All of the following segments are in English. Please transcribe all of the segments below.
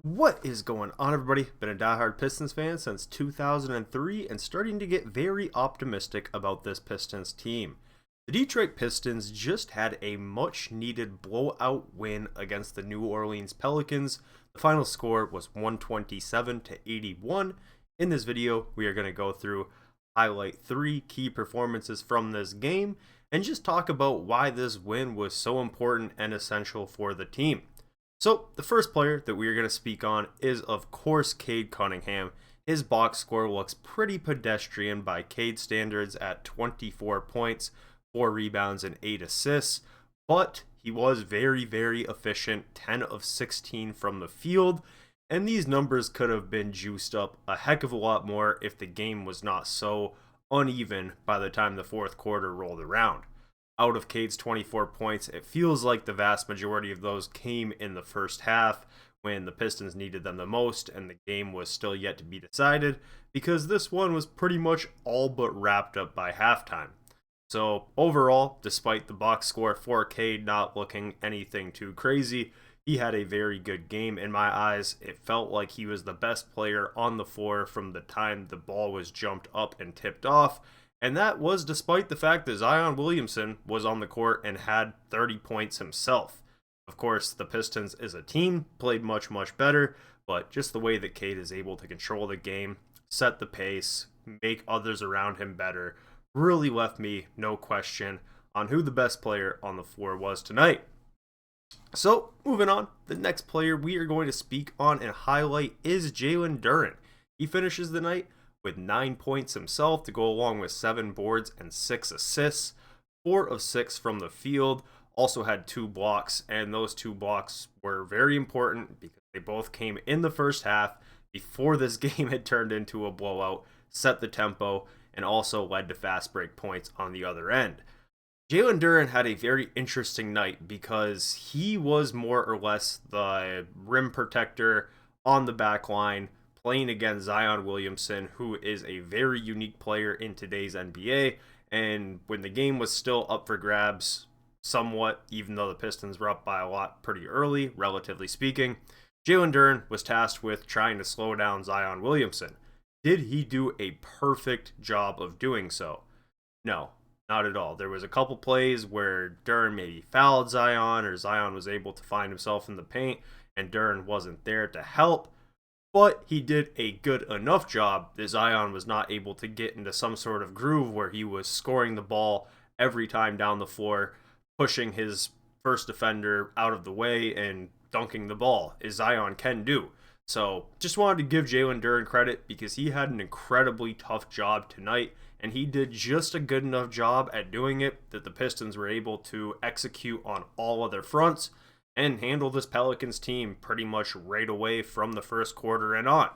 What is going on, everybody? Been a diehard Pistons fan since 2003 and starting to get very optimistic about this Pistons team. The Detroit Pistons just had a much needed blowout win against the New Orleans Pelicans. The final score was 127 to 81. In this video, we are going to go through, highlight 3 key performances from this game, and just talk about why this win was so important and essential for the team. So, the first player that we are going to speak on is, of course, Cade Cunningham. His box score looks pretty pedestrian by Cade standards at 24 points, 4 rebounds, and 8 assists, but he was very, very efficient, 10 of 16 from the field, and these numbers could have been juiced up a heck of a lot more if the game was not so uneven by the time the fourth quarter rolled around. Out of Cade's 24 points, it feels like the vast majority of those came in the first half when the Pistons needed them the most and the game was still yet to be decided, because this one was pretty much all but wrapped up by halftime. So overall, despite the box score for Cade not looking anything too crazy, he had a very good game in my eyes. It felt like he was the best player on the floor from the time the ball was jumped up and tipped off. And that was despite the fact that Zion Williamson was on the court and had 30 points himself. Of course, the Pistons as a team played much, much better, but just the way that Cade is able to control the game, set the pace, make others around him better, really left me no question on who the best player on the floor was tonight. So, moving on, the next player we are going to speak on and highlight is Jalen Duren. He finishes the night with 9 points himself to go along with 7 boards and 6 assists, 4 of 6 from the field, also had 2 blocks, and those 2 blocks were very important because they both came in the first half before this game had turned into a blowout, set the tempo, and also led to fast break points on the other end. Jalen Duren had a very interesting night because he was more or less the rim protector on the back line, playing against Zion Williamson, who is a very unique player in today's NBA. And when the game was still up for grabs somewhat, even though the Pistons were up by a lot pretty early, relatively speaking, Jalen Duren was tasked with trying to slow down Zion Williamson. Did he do a perfect job of doing so? No, not at all. There was a couple plays where Duren maybe fouled Zion, or Zion was able to find himself in the paint and Duren wasn't there to help. But he did a good enough job that Zion was not able to get into some sort of groove where he was scoring the ball every time down the floor, pushing his first defender out of the way and dunking the ball, as Zion can do. So just wanted to give Jalen Duren credit because he had an incredibly tough job tonight, and he did just a good enough job at doing it that the Pistons were able to execute on all other fronts and handle this Pelicans team pretty much right away from the first quarter and on.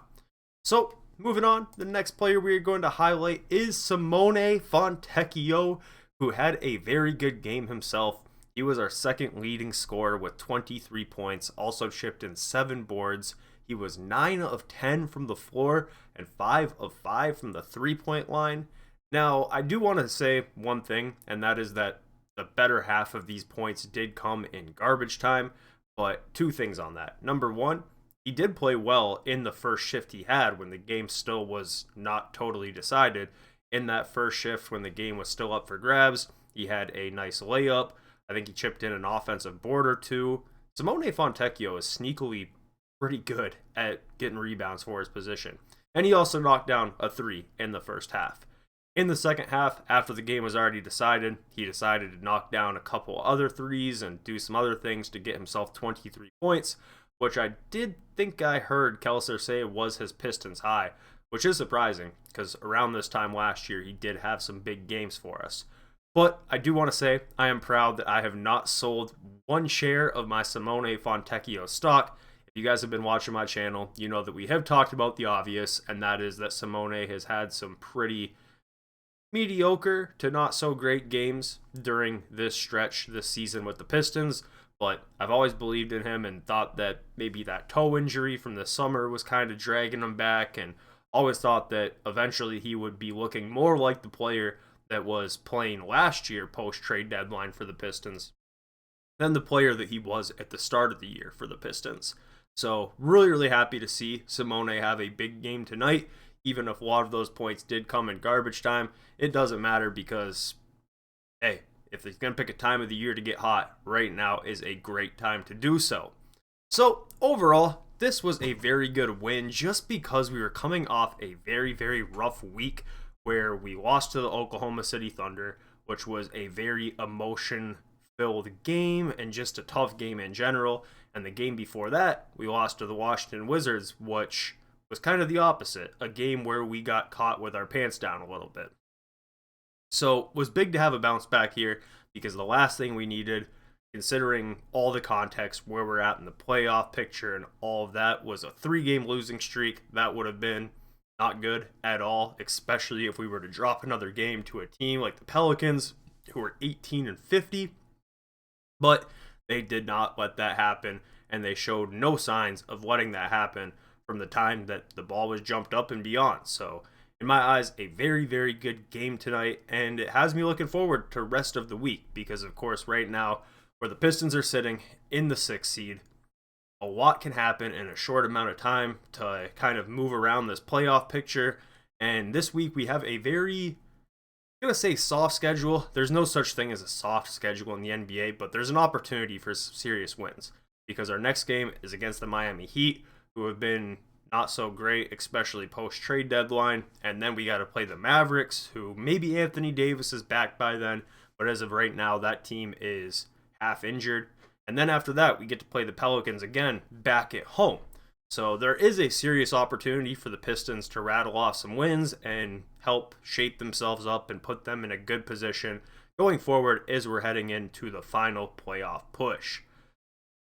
So, moving on, the next player we are going to highlight is Simone Fontecchio, who had a very good game himself. He was our second leading scorer with 23 points, also chipped in 7 boards. He was 9 of 10 from the floor and 5 of 5 from the three-point line. Now, I do want to say one thing, and that is that the better half of these points did come in garbage time, but 2 things on that. Number 1, he did play well in the first shift he had when the game still was not totally decided. In that first shift when the game was still up for grabs, he had a nice layup. I think he chipped in an offensive board or 2. Simone Fontecchio is sneakily pretty good at getting rebounds for his position. And he also knocked down a 3 in the first half. In the second half, after the game was already decided, he decided to knock down a couple other 3s and do some other things to get himself 23 points, which I did think I heard Kelser say was his Pistons high, which is surprising because around this time last year he did have some big games for us. But I do want to say I am proud that I have not sold 1 share of my Simone Fontecchio stock. If you guys have been watching my channel, you know that we have talked about the obvious, and that is that Simone has had some pretty mediocre to not so great games during this stretch this season with the Pistons, but I've always believed in him and thought that maybe that toe injury from the summer was kind of dragging him back, and always thought that eventually he would be looking more like the player that was playing last year post-trade deadline for the Pistons than the player that he was at the start of the year for the Pistons. So really happy to see Simone have a big game tonight. Even if a lot of those points did come in garbage time, it doesn't matter because, hey, if he's going to pick a time of the year to get hot, right now is a great time to do so. So overall, this was a very good win just because we were coming off a very rough week where we lost to the Oklahoma City Thunder, which was a very emotion-filled game and just a tough game in general. And the game before that, we lost to the Washington Wizards, which was kind of the opposite, a game where we got caught with our pants down a little bit. So it was big to have a bounce back here because the last thing we needed, considering all the context where we're at in the playoff picture and all of that, was a 3-game losing streak. That would have been not good at all, especially if we were to drop another game to a team like the Pelicans, who were 18-50. But they did not let that happen, and they showed no signs of letting that happen from the time that the ball was jumped up and beyond. So in my eyes, a very good game tonight, and it has me looking forward to the rest of the week because, of course, right now, where the Pistons are sitting in the 6th seed, a lot can happen in a short amount of time to kind of move around this playoff picture. And this week we have a very, I'm going to say soft schedule. There's no such thing as a soft schedule in the NBA, but there's an opportunity for serious wins because our next game is against the Miami Heat, who have been not so great, especially post-trade deadline. And then we got to play the Mavericks, who maybe Anthony Davis is back by then, but as of right now, that team is half injured. And then after that, we get to play the Pelicans again back at home. So there is a serious opportunity for the Pistons to rattle off some wins and help shape themselves up and put them in a good position going forward as we're heading into the final playoff push.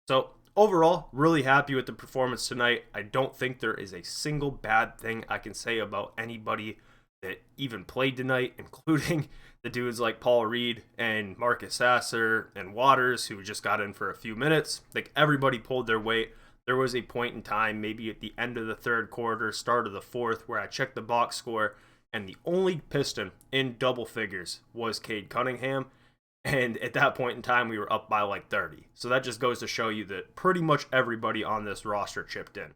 So overall, really happy with the performance tonight. I don't think there is a single bad thing I can say about anybody that even played tonight, including the dudes like Paul Reed and Marcus Sasser and Waters, who just got in for a few minutes. Like, everybody pulled their weight. There was a point in time, maybe at the end of the 3rd quarter, start of the 4th, where I checked the box score, and the only Piston in double figures was Cade Cunningham. And at that point in time, we were up by like 30. So that just goes to show you that pretty much everybody on this roster chipped in.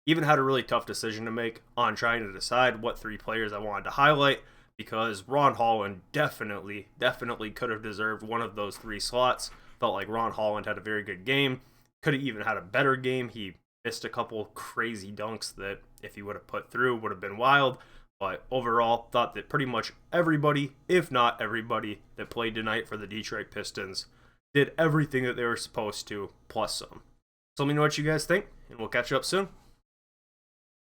Even had a really tough decision to make on trying to decide what 3 players I wanted to highlight, because Ron Holland definitely could have deserved one of those 3 slots. Felt like Ron Holland had a very good game. Could have even had a better game. He missed a couple crazy dunks that, if he would have put through, would have been wild. But overall, thought that pretty much everybody, if not everybody, that played tonight for the Detroit Pistons did everything that they were supposed to, plus some. So let me know what you guys think, and we'll catch up soon.